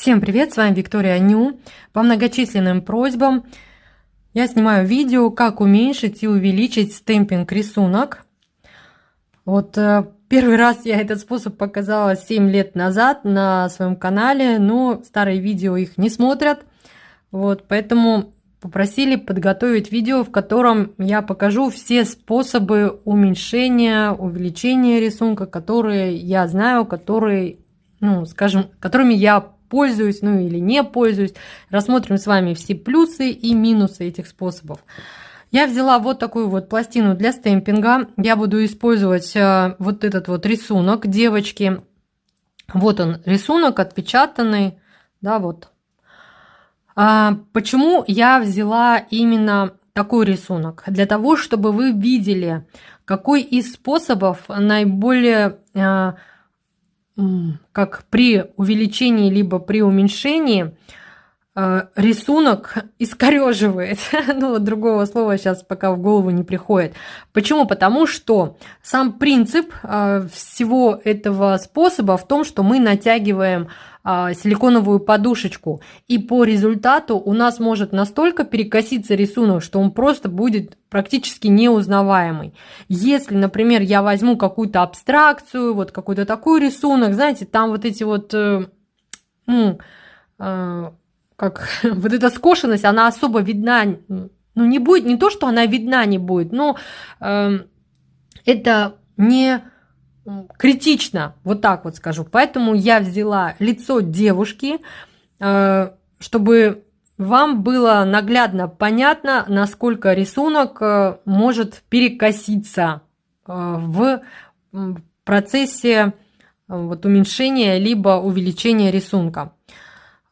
Всем привет, с вами Виктория Ню. По многочисленным просьбам я снимаю видео, как уменьшить и увеличить стемпинг рисунок. Первый раз я этот способ показала 7 лет назад на своем канале, но старые видео их не смотрят. Поэтому попросили подготовить видео, в котором я покажу все способы уменьшения, увеличения рисунка, которые я знаю, которыми я пользуюсь, или не пользуюсь. Рассмотрим с вами все плюсы и минусы этих способов. Я взяла вот такую вот пластину для стемпинга. Я буду использовать вот этот вот рисунок девочки. Вот он, рисунок отпечатанный. Почему я взяла именно такой рисунок? Для того, чтобы вы видели, какой из способов наиболее как при увеличении либо при уменьшении рисунок искореживает. Другого слова сейчас пока в голову не приходит. Почему? Потому что сам принцип всего этого способа в том, что мы натягиваем силиконовую подушечку, и по результату у нас может настолько перекоситься рисунок, что он просто будет практически неузнаваемый. Если, например, я возьму какую-то абстракцию, какой-то такой рисунок, знаете, там вот эти эта скошенность, она особо видна, не будет, не то, что она видна не будет, но это не критично, так скажу. Поэтому я взяла лицо девушки, чтобы вам было наглядно понятно, насколько рисунок может перекоситься в процессе уменьшения либо увеличения рисунка.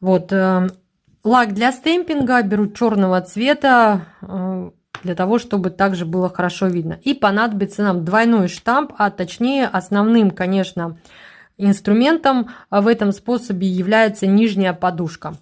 Лак для стемпинга беру черного цвета, для того, чтобы также было хорошо видно. И понадобится нам двойной штамп, а точнее основным, конечно, инструментом в этом способе является нижняя подушка.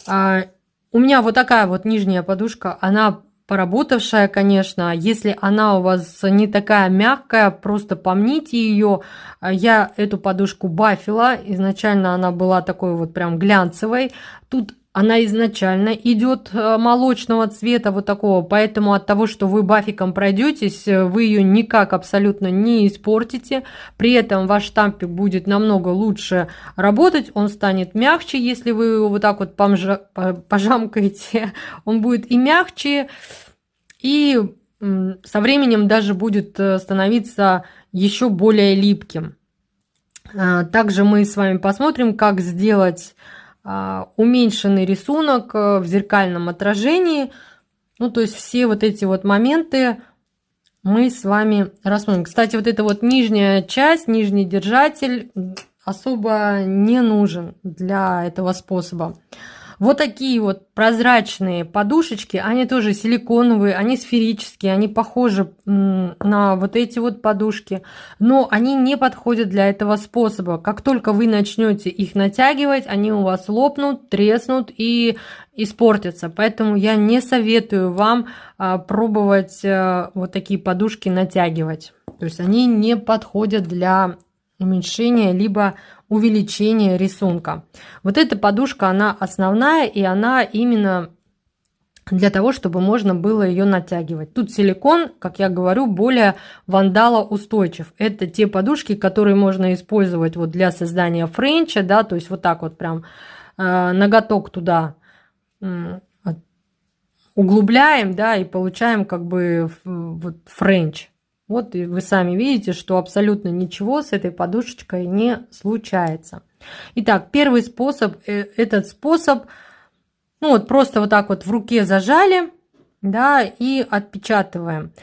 У меня вот такая вот нижняя подушка, она поработавшая, конечно. Если она у вас не такая мягкая, просто помните ее. Я эту подушку бафила. Изначально она была такой прям глянцевой. Тут она изначально идет молочного цвета, такого, поэтому от того, что вы бафиком пройдетесь, вы ее никак абсолютно не испортите. При этом ваш штампик будет намного лучше работать, он станет мягче, если вы его пожамкаете, он будет и мягче, и со временем даже будет становиться еще более липким. Также мы с вами посмотрим, как сделать уменьшенный рисунок в зеркальном отражении. То есть все эти моменты мы с вами рассмотрим. Кстати, эта нижняя часть, нижний держатель особо не нужен для этого способа. Такие прозрачные подушечки, они тоже силиконовые, они сферические, они похожи на эти подушки, но они не подходят для этого способа. Как только вы начнете их натягивать, они у вас лопнут, треснут и испортятся. Поэтому я не советую вам пробовать такие подушки натягивать. То есть они не подходят для уменьшения либо увеличения рисунка. Эта подушка, она основная, и она именно для того, чтобы можно было ее натягивать. Тут силикон, как я говорю, более вандалоустойчив. Это те подушки, которые можно использовать для создания френча, то есть прям ноготок туда углубляем, и получаем френч. И вы сами видите, что абсолютно ничего с этой подушечкой не случается. Итак, первый способ, этот способ, просто в руке зажали, и отпечатываем.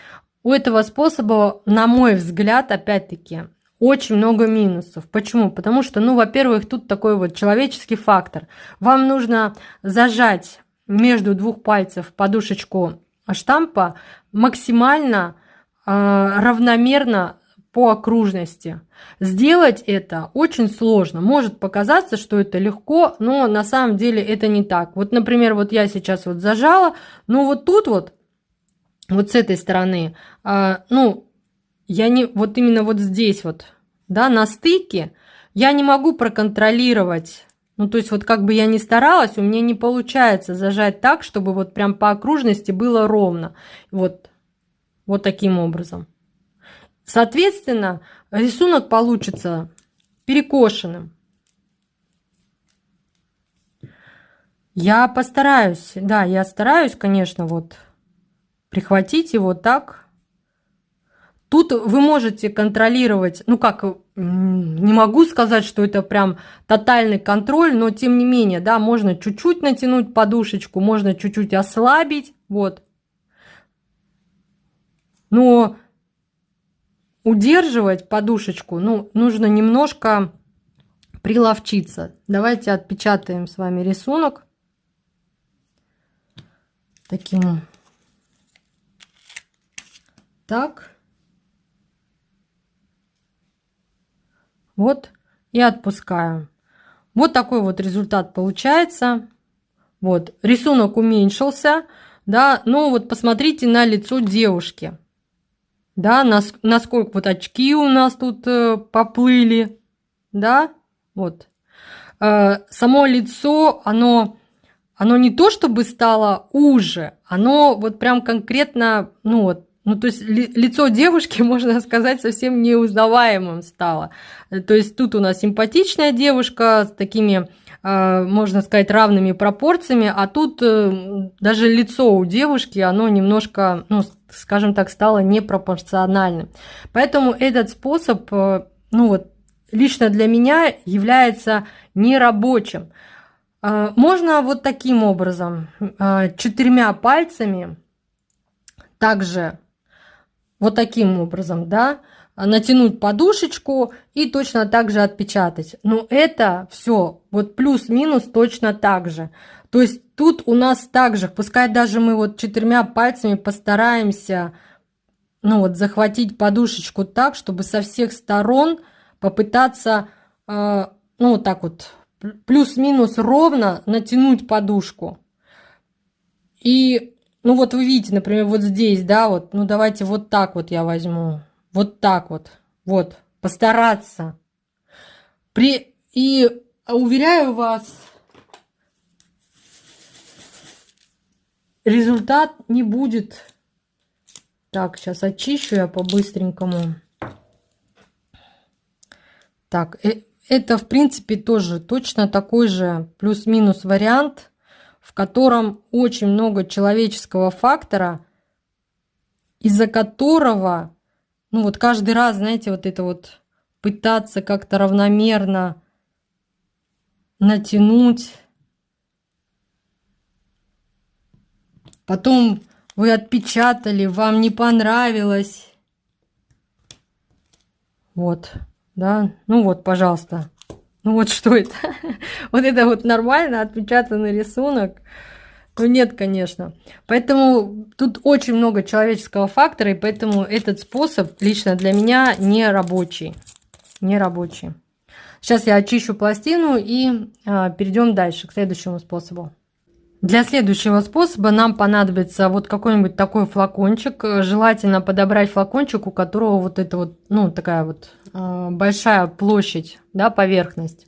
У этого способа, на мой взгляд, опять-таки, очень много минусов. Почему? Потому что, во-первых, тут такой человеческий фактор. Вам нужно зажать между двух пальцев подушечку штампа максимально равномерно по окружности. Сделать это очень сложно. Может показаться, что это легко, но на самом деле это не так. Например, я сейчас зажала, но тут с этой стороны, я не, именно здесь на стыке я не могу проконтролировать Ну, то есть вот как бы я ни старалась, у меня не получается зажать так, чтобы вот прям по окружности было ровно. Вот таким образом. Соответственно, рисунок получится перекошенным. Я постараюсь, да, я стараюсь, конечно, вот прихватить его так. Тут вы можете контролировать, ну как, не могу сказать, что это прям тотальный контроль, но тем не менее, да, можно чуть-чуть натянуть подушечку, можно чуть-чуть ослабить, вот. Но удерживать подушечку, ну, нужно немножко приловчиться. Давайте отпечатаем с вами рисунок таким. Так. Вот. И отпускаю. Вот такой вот результат получается. Вот. Рисунок уменьшился. Да. Но вот посмотрите на лицо девушки. Да. Насколько вот очки у нас тут поплыли. Да. Вот. Само лицо, оно не то чтобы стало уже, оно вот прям конкретно, ну вот, ну то есть лицо девушки, можно сказать, совсем неузнаваемым стало. То есть тут у нас симпатичная девушка с такими, можно сказать, равными пропорциями, а тут даже лицо у девушки, оно немножко, ну, скажем так, стало непропорциональным. Поэтому этот способ, ну вот, лично для меня является нерабочим. Можно вот таким образом, 4 пальцами, также вот таким образом, да, натянуть подушечку и точно так же отпечатать. Но это все вот плюс-минус точно так же. То есть тут у нас также, пускай даже мы вот 4 пальцами постараемся, ну вот, захватить подушечку так, чтобы со всех сторон попытаться, ну вот так вот, плюс-минус ровно натянуть подушку. И, ну вот вы видите, например, вот здесь, да, вот, ну давайте вот так вот я возьму. Вот так вот. Вот. Постараться. И уверяю вас, результат не будет. Так, сейчас очищу я по-быстренькому. Так, это, в принципе, тоже точно такой же плюс-минус вариант, в котором очень много человеческого фактора, из-за которого, ну вот каждый раз, знаете, вот это вот пытаться как-то равномерно натянуть. Потом вы отпечатали, вам не понравилось. Вот. Да, ну вот, пожалуйста. Ну вот что это? Вот это вот нормально отпечатанный рисунок? Ну нет, конечно. Поэтому тут очень много человеческого фактора, и поэтому этот способ лично для меня не рабочий. Не рабочий. Сейчас я очищу пластину и перейдем дальше, к следующему способу. Для следующего способа нам понадобится вот какой-нибудь такой флакончик. Желательно подобрать флакончик, у которого вот это вот, ну, такая вот большая площадь, да, поверхность.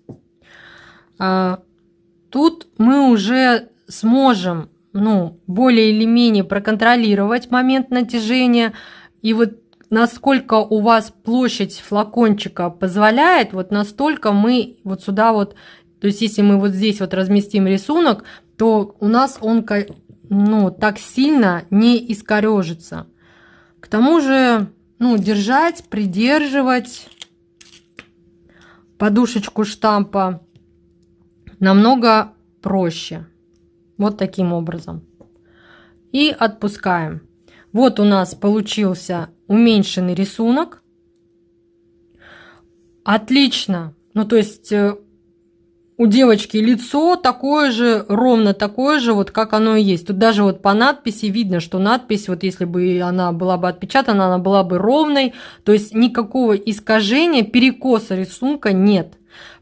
Тут мы уже сможем, ну, более или менее проконтролировать момент натяжения. И вот насколько у вас площадь флакончика позволяет, вот настолько мы вот сюда вот, то есть если мы вот здесь вот разместим рисунок, то у нас он, ну, так сильно не искорежится. К тому же, ну, держать, придерживать подушечку штампа намного проще. Вот таким образом. И отпускаем. Вот у нас получился уменьшенный рисунок. Отлично. Ну, то есть у девочки лицо такое же, ровно такое же, вот как оно и есть. Тут даже вот по надписи видно, что надпись, вот если бы она была бы отпечатана, она была бы ровной. То есть никакого искажения, перекоса рисунка нет.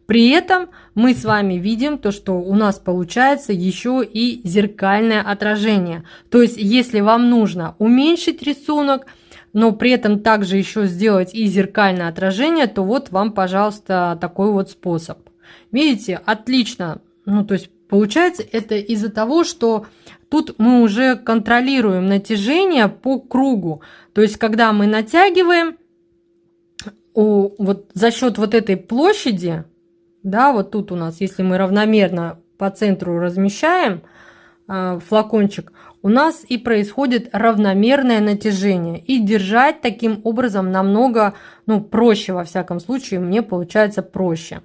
При этом мы с вами видим то, что у нас получается еще и зеркальное отражение. То есть если вам нужно уменьшить рисунок, но при этом также еще сделать и зеркальное отражение, то вот вам, пожалуйста, такой вот способ. Видите, отлично. Ну, то есть получается это из-за того, что тут мы уже контролируем натяжение по кругу. То есть когда мы натягиваем, вот за счет вот этой площади, да, вот тут у нас, если мы равномерно по центру размещаем флакончик, у нас и происходит равномерное натяжение. И держать таким образом намного, ну, проще, во всяком случае, мне получается проще.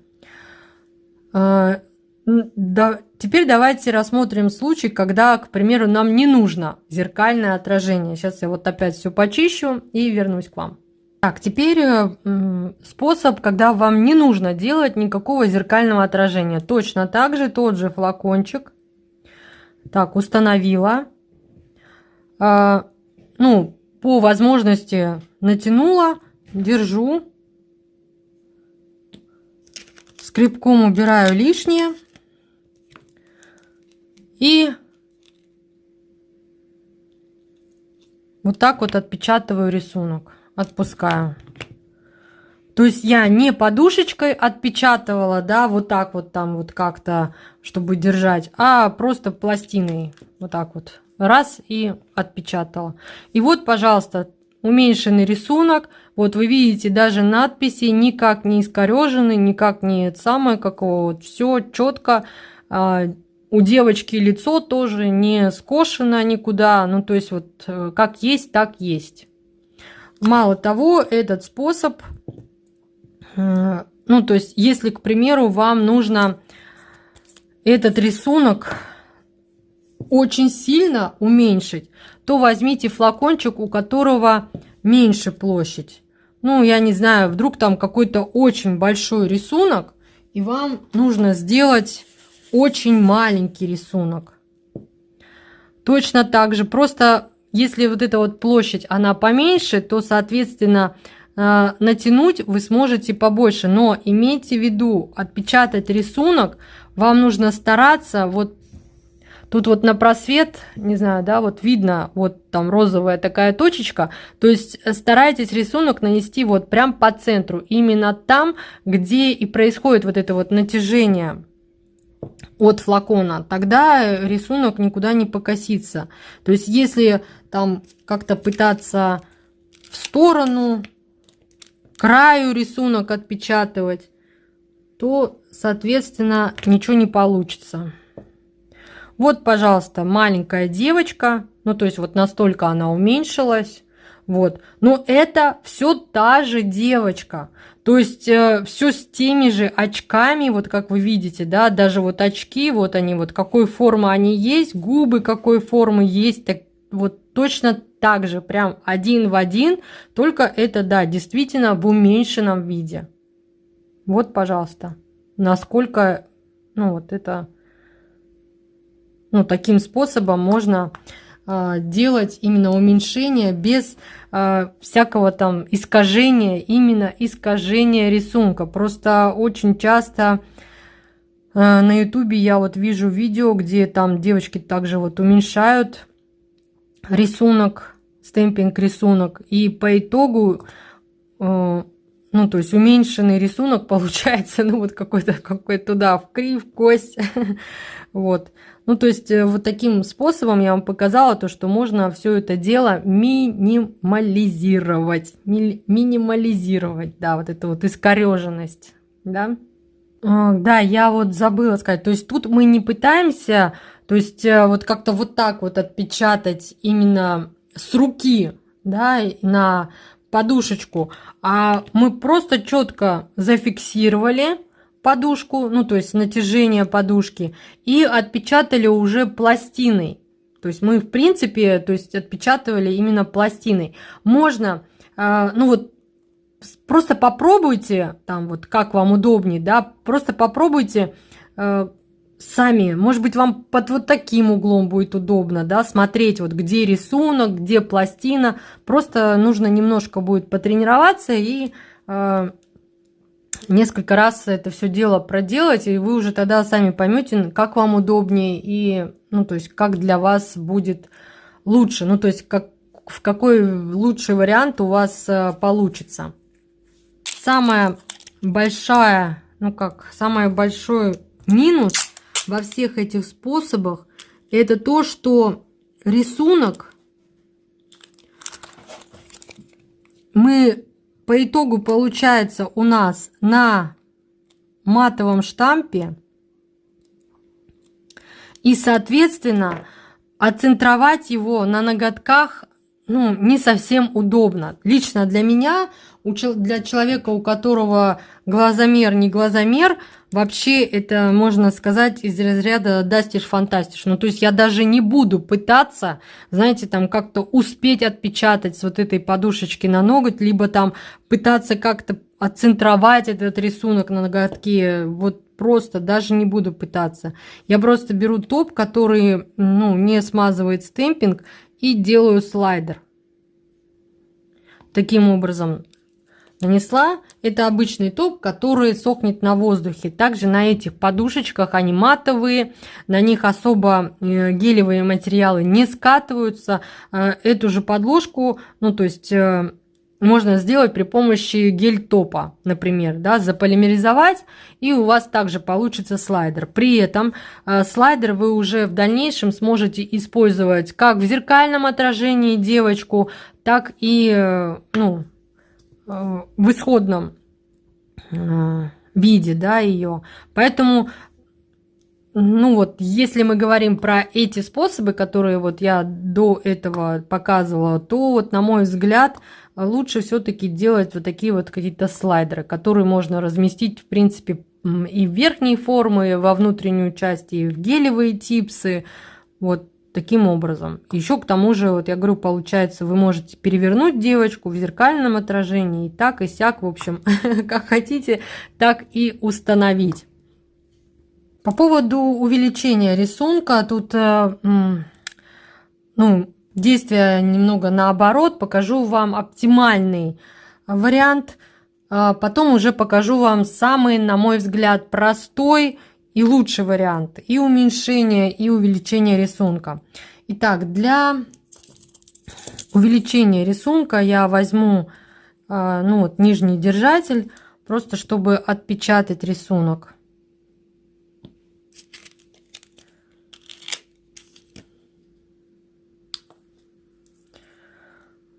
Да, теперь давайте рассмотрим случай, когда, к примеру, нам не нужно зеркальное отражение. Сейчас я вот опять все почищу и вернусь к вам. Так, теперь способ, когда вам не нужно делать никакого зеркального отражения. Точно так же тот же флакончик. Так, установила. Ну, по возможности натянула, держу. Скребком убираю лишнее. И вот так вот отпечатываю рисунок. Отпускаю. То есть я не подушечкой отпечатывала, да, вот так вот там вот как-то, чтобы держать, а просто пластиной. Вот так вот. Раз и отпечатала. И вот, пожалуйста, уменьшенный рисунок. Вот вы видите, даже надписи никак не искорежены, никак не самое какого. Вот все четко. У девочки лицо тоже не скошено никуда. Ну, то есть вот как есть, так есть. Мало того, этот способ, ну, то есть, если, к примеру, вам нужно этот рисунок очень сильно уменьшить, то возьмите флакончик, у которого меньше площадь. Ну, я не знаю, вдруг там какой-то очень большой рисунок, и вам нужно сделать очень маленький рисунок. Точно так же, просто если вот эта вот площадь, она поменьше, то, соответственно, натянуть вы сможете побольше. Но имейте в виду, отпечатать рисунок вам нужно стараться. Вот тут вот на просвет, не знаю, да, вот видно, вот там розовая такая точечка. То есть старайтесь рисунок нанести вот прям по центру. Именно там, где и происходит вот это вот натяжение от флакона, тогда рисунок никуда не покосится. То есть если там как-то пытаться в сторону, к краю рисунок отпечатывать, то, соответственно, ничего не получится. Вот, пожалуйста, маленькая девочка, ну, то есть вот настолько она уменьшилась. Вот, но это все та же девочка. То есть все с теми же очками, вот как вы видите, да, даже вот очки, вот они, вот какой формы они есть, губы какой формы есть, так вот точно так же, прям один в один, только это, да, действительно в уменьшенном виде. Вот, пожалуйста, насколько, ну, вот это, ну, таким способом можно делать именно уменьшение без всякого там искажения, именно искажения рисунка. Просто очень часто на ютубе я вот вижу видео, где там девочки также вот уменьшают рисунок, стемпинг рисунок, и по итогу, ну, то есть уменьшенный рисунок получается, ну, вот какой-то туда в кривь, в кость, вот. Ну, то есть вот таким способом я вам показала то, что можно все это дело минимализировать. Минимализировать, да, вот эту вот искореженность, да. Да, я вот забыла сказать, то есть тут мы не пытаемся, то есть вот как-то вот так вот отпечатать именно с руки, да, на подушечку, а мы просто четко зафиксировали подушку, ну, то есть натяжение подушки, и отпечатали уже пластиной. То есть мы, в принципе, то есть отпечатывали именно пластиной. Можно, ну, вот просто попробуйте, там, вот как вам удобнее, да, просто попробуйте сами. Может быть, вам под вот таким углом будет удобно, да, смотреть, вот где рисунок, где пластина. Просто нужно немножко будет потренироваться и несколько раз это все дело проделать, и вы уже тогда сами поймете, как вам удобнее и, ну, то есть, как для вас будет лучше, ну, то есть, в какой лучший вариант у вас получится. Самая большая ну как, самый большой минус во всех этих способах, это то, что рисунок мы по итогу получается у нас на матовом штампе, и соответственно отцентровать его на ноготках, ну, не совсем удобно. Лично для меня, для человека, у которого глазомер не глазомер, вообще это, можно сказать, из разряда дастиш-фантастиш. Ну, то есть я даже не буду пытаться, знаете, там как-то успеть отпечатать с вот этой подушечки на ноготь, либо там пытаться как-то отцентровать этот рисунок на ноготке. Вот просто даже не буду пытаться. Я просто беру топ, который, ну, не смазывает стемпинг, и делаю слайдер. Таким образом нанесла. Это обычный топ, который сохнет на воздухе. Также на этих подушечках, они матовые, на них особо гелевые материалы не скатываются. Эту же подложку, ну то есть можно сделать при помощи гель-топа, например, да, заполимеризовать, и у вас также получится слайдер. При этом слайдер вы уже в дальнейшем сможете использовать как в зеркальном отражении девочку, так и, ну, в исходном виде, да, ее. Поэтому, ну вот, если мы говорим про эти способы, которые вот я до этого показывала, то вот, на мой взгляд, лучше все-таки делать вот такие вот какие-то слайдеры, которые можно разместить, в принципе, и в верхней формы, во внутреннюю часть, и в гелевые типсы, вот таким образом. Еще к тому же, вот я говорю, получается, вы можете перевернуть девочку в зеркальном отражении, и так, и сяк, в общем, как хотите, так и установить. По поводу увеличения рисунка, тут, ну, действие немного наоборот, покажу вам оптимальный вариант, потом уже покажу вам самый, на мой взгляд, простой и лучший вариант и уменьшения, и увеличения рисунка. Итак, для увеличения рисунка я возьму, ну, вот, нижний держатель, просто чтобы отпечатать рисунок.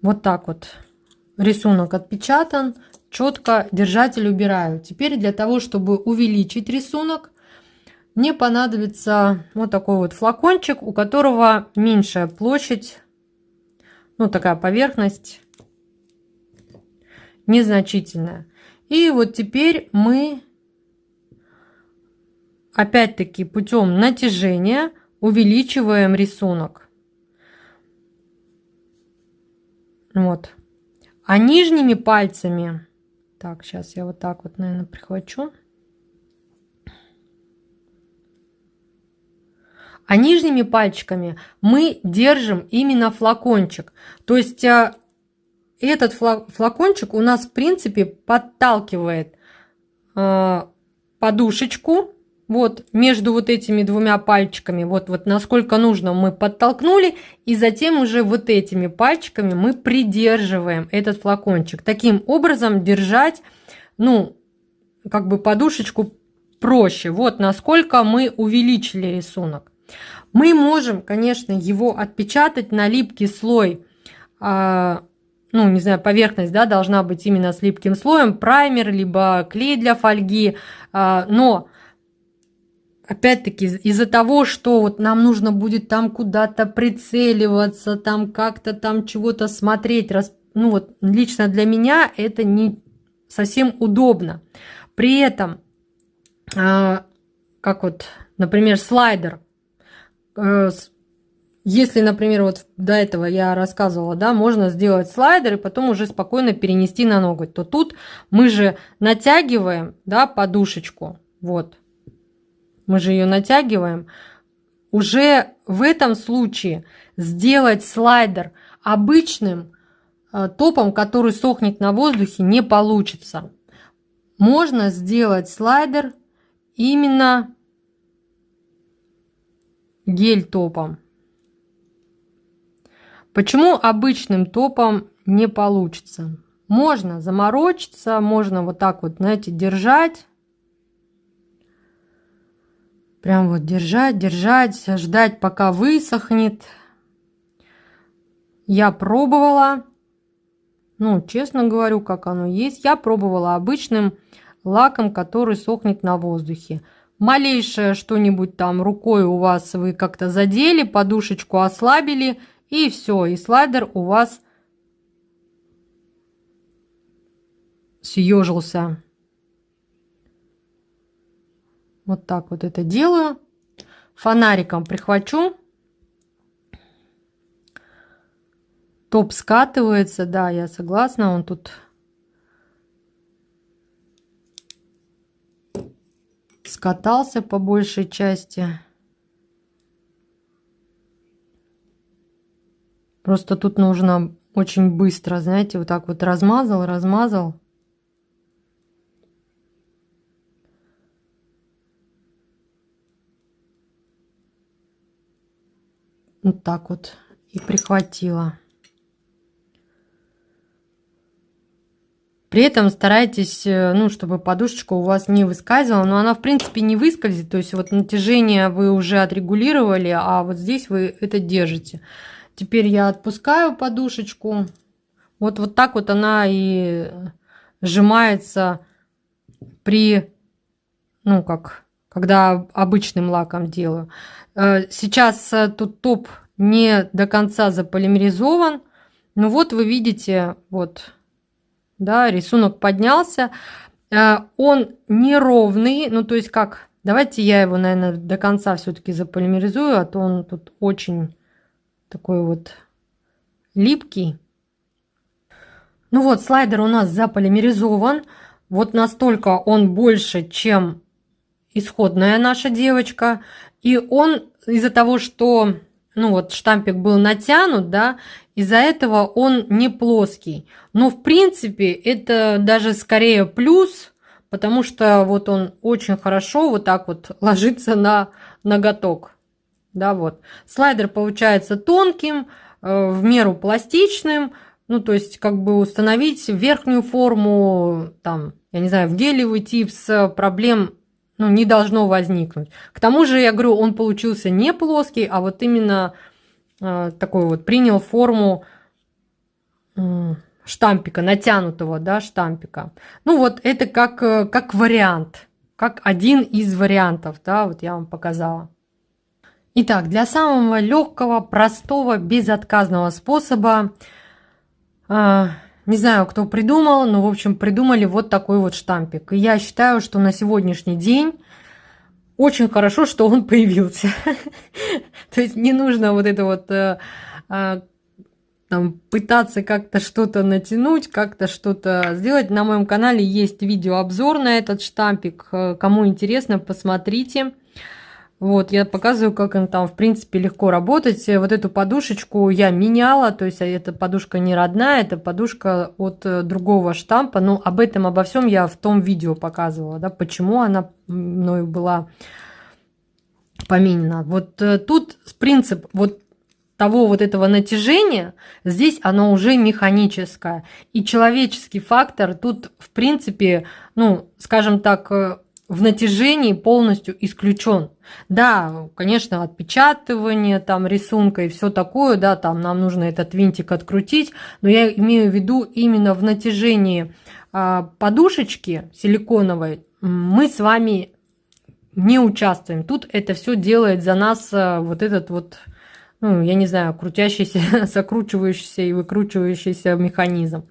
Вот так вот рисунок отпечатан, четко держатель убираю. Теперь для того, чтобы увеличить рисунок, мне понадобится вот такой вот флакончик, у которого меньшая площадь, ну такая поверхность незначительная. И вот теперь мы опять-таки путем натяжения увеличиваем рисунок. Вот. А нижними пальцами, так, сейчас я вот так вот, наверное, прихвачу. А нижними пальчиками мы держим именно флакончик. То есть этот флакончик у нас, в принципе, подталкивает подушечку. Вот между вот этими двумя пальчиками, вот насколько нужно, мы подтолкнули, и затем уже вот этими пальчиками мы придерживаем этот флакончик. Таким образом держать, ну, как бы подушечку проще. Вот насколько мы увеличили рисунок. Мы можем, конечно, его отпечатать на липкий слой, ну, не знаю, поверхность, да, должна быть именно с липким слоем, праймер, либо клей для фольги, но опять-таки, из-за того, что вот нам нужно будет там куда-то прицеливаться, там как-то там чего-то смотреть, ну вот лично для меня это не совсем удобно. При этом, как вот, например, слайдер, если, например, вот до этого я рассказывала, да, можно сделать слайдер и потом уже спокойно перенести на ноготь, то тут мы же натягиваем, да, подушечку, вот. Мы же ее натягиваем. Уже в этом случае сделать слайдер обычным топом, который сохнет на воздухе, не получится. Можно сделать слайдер именно гель-топом. Почему обычным топом не получится? Можно заморочиться, можно вот так вот, знаете, держать. Прям вот держать, держать, ждать, пока высохнет. Я пробовала, ну, честно говорю, как оно есть. Я пробовала обычным лаком, который сохнет на воздухе. Малейшее что-нибудь там рукой у вас вы как-то задели, подушечку ослабили, и все, и слайдер у вас съежился. Вот так вот это делаю. Фонариком прихвачу. Топ скатывается, да, я согласна, он тут скатался по большей части. Просто тут нужно очень быстро, знаете, вот так вот размазал, размазал. Вот так вот и прихватила. При этом старайтесь, ну, чтобы подушечка у вас не выскальзывала, но она, в принципе, не выскользит. То есть вот натяжение вы уже отрегулировали, а вот здесь вы это держите. Теперь я отпускаю подушечку. Вот так вот она и сжимается при, ну, как, когда обычным лаком делаю. Сейчас тут топ не до конца заполимеризован. Ну вот вы видите, вот, да, рисунок поднялся. Он неровный, ну то есть как, давайте я его, наверное, до конца все-таки заполимеризую, а то он тут очень такой вот липкий. Ну вот, слайдер у нас заполимеризован. Вот настолько он больше, чем исходная наша девочка. И он из-за того, что, ну вот, штампик был натянут, да, из-за этого он не плоский. Но, в принципе, это даже скорее плюс, потому что вот он очень хорошо вот так вот ложится на ноготок. Да, вот. Слайдер получается тонким, в меру пластичным. Ну, то есть, как бы установить верхнюю форму, там, я не знаю, в гелевый типс проблем, ну, не должно возникнуть. К тому же, я говорю, он получился не плоский, а вот именно такой вот, принял форму штампика, натянутого, да, штампика. Ну, вот это как вариант, как один из вариантов, да, вот я вам показала. Итак, для самого легкого, простого, безотказного способа, не знаю, кто придумал, но, в общем, придумали вот такой вот штампик. И я считаю, что на сегодняшний день очень хорошо, что он появился. То есть не нужно вот это вот там, пытаться как-то что-то натянуть, как-то что-то сделать. На моем канале есть видеообзор на этот штампик. Кому интересно, посмотрите. Вот, я показываю, как он там, в принципе, легко работать. Вот эту подушечку я меняла, то есть эта подушка не родная, это подушка от другого штампа. Но об этом, обо всем я в том видео показывала, да, почему она мною была поменена. Вот тут принцип вот того вот этого натяжения, здесь оно уже механическое. И человеческий фактор тут, в принципе, ну, скажем так, в натяжении полностью исключен. Да, конечно, отпечатывание там рисунка и все такое, да, там нам нужно этот винтик открутить, но я имею в виду именно в натяжении подушечки силиконовой мы с вами не участвуем. Тут это все делает за нас вот этот вот, ну, я не знаю, крутящийся, закручивающийся и выкручивающийся механизм.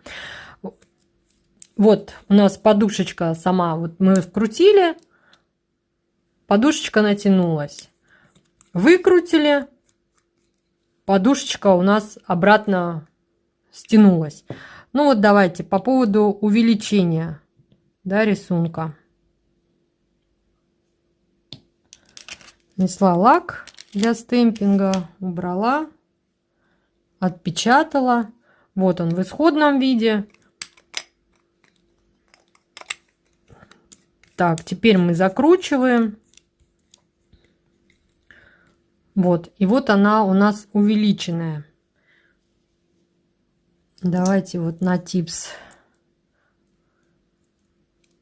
Вот у нас подушечка сама, вот мы вкрутили, подушечка натянулась. Выкрутили, подушечка у нас обратно стянулась. Ну вот давайте по поводу увеличения, да, рисунка. Нанесла лак для стемпинга, убрала, отпечатала. Вот он в исходном виде. Так, теперь мы закручиваем. Вот, и вот она у нас увеличенная. Давайте вот на типс.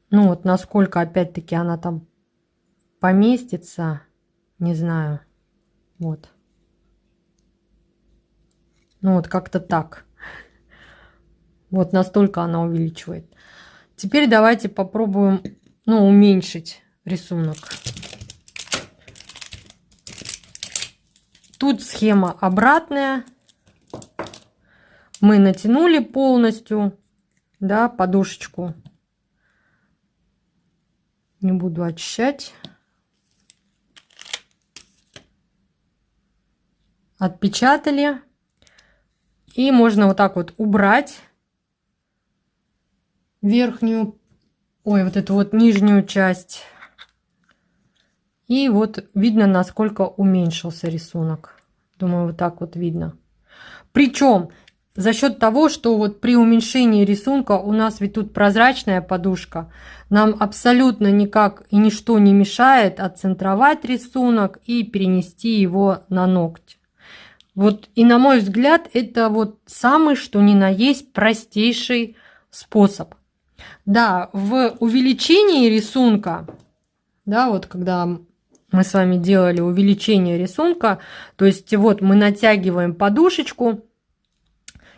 Ну вот насколько опять-таки она там поместится. не знаю. Вот. Ну вот как-то так. Вот настолько она увеличивает. Теперь давайте попробуем, ну, уменьшить рисунок. Тут схема обратная. Мы натянули полностью, да, подушечку. Не буду очищать. Отпечатали. И можно вот так вот убрать верхнюю, вот эту вот нижнюю часть. И вот видно, насколько уменьшился рисунок. Думаю, вот так вот видно. Причем за счет того, что вот при уменьшении рисунка у нас ведь тут прозрачная подушка, нам абсолютно никак и ничто не мешает отцентровать рисунок и перенести его на ноготь. Вот, и на мой взгляд, это вот самый что ни на есть простейший способ. Да, в увеличении рисунка, да, вот когда мы с вами делали увеличение рисунка, то есть вот мы натягиваем подушечку,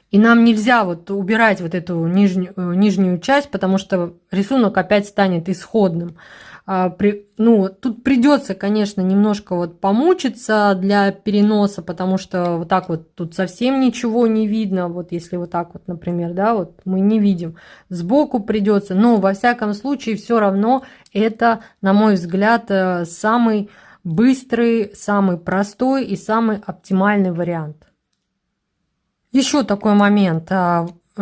и нам нельзя вот убирать вот эту нижнюю часть, потому что рисунок опять станет исходным. Ну, тут придется, конечно, немножко вот помучиться для переноса, потому что вот так вот тут совсем ничего не видно. Вот если вот так вот, например, да, вот мы не видим. Сбоку придется, но во всяком случае все равно это, на мой взгляд, самый быстрый, самый простой и самый оптимальный вариант. Еще такой момент,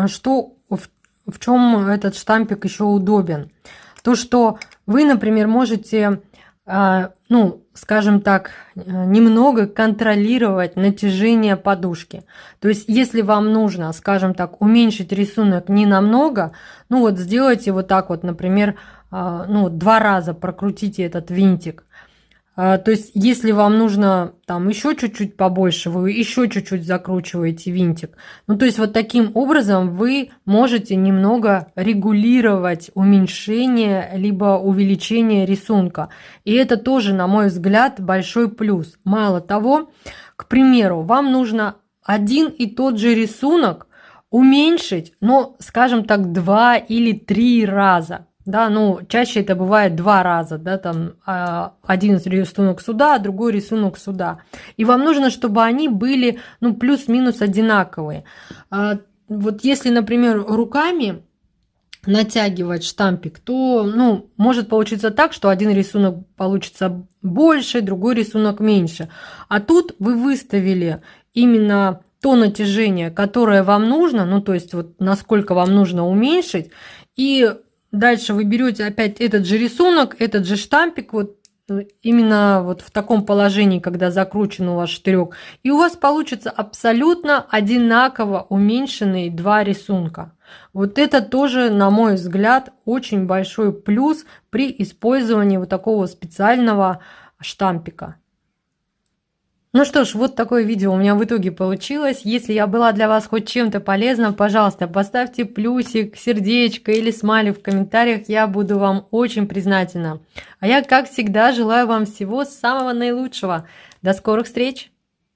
что в чем этот штампик еще удобен. То, что вы, например, можете, ну, скажем так, немного контролировать натяжение подушки. То есть, если вам нужно, скажем так, уменьшить рисунок не намного, ну вот сделайте вот так вот, например, ну, 2 раза прокрутите этот винтик. То есть, если вам нужно там еще чуть-чуть побольше, вы еще чуть-чуть закручиваете винтик. Ну, то есть, вот таким образом вы можете немного регулировать уменьшение либо увеличение рисунка. И это тоже, на мой взгляд, большой плюс. Мало того, к примеру, вам нужно один и тот же рисунок уменьшить, но, скажем так, 2 или 3 раза. Да, ну, чаще это бывает 2 раза, да, там один рисунок сюда, другой рисунок сюда. И вам нужно, чтобы они были, ну, плюс-минус одинаковые. Вот если, например, руками натягивать штампик, то, ну, может получиться так, что один рисунок получится больше, другой рисунок меньше. А тут вы выставили именно то натяжение, которое вам нужно, ну, то есть вот насколько вам нужно уменьшить, и дальше вы берете опять этот же рисунок, этот же штампик, вот именно вот в таком положении, когда закручен у вас штырек, и у вас получится абсолютно одинаково уменьшенные 2 рисунка. Вот это тоже, на мой взгляд, очень большой плюс при использовании вот такого специального штампика. Ну что ж, вот такое видео у меня в итоге получилось. Если я была для вас хоть чем-то полезна, пожалуйста, поставьте плюсик, сердечко или смайлик в комментариях. Я буду вам очень признательна. А я, как всегда, желаю вам всего самого наилучшего. До скорых встреч!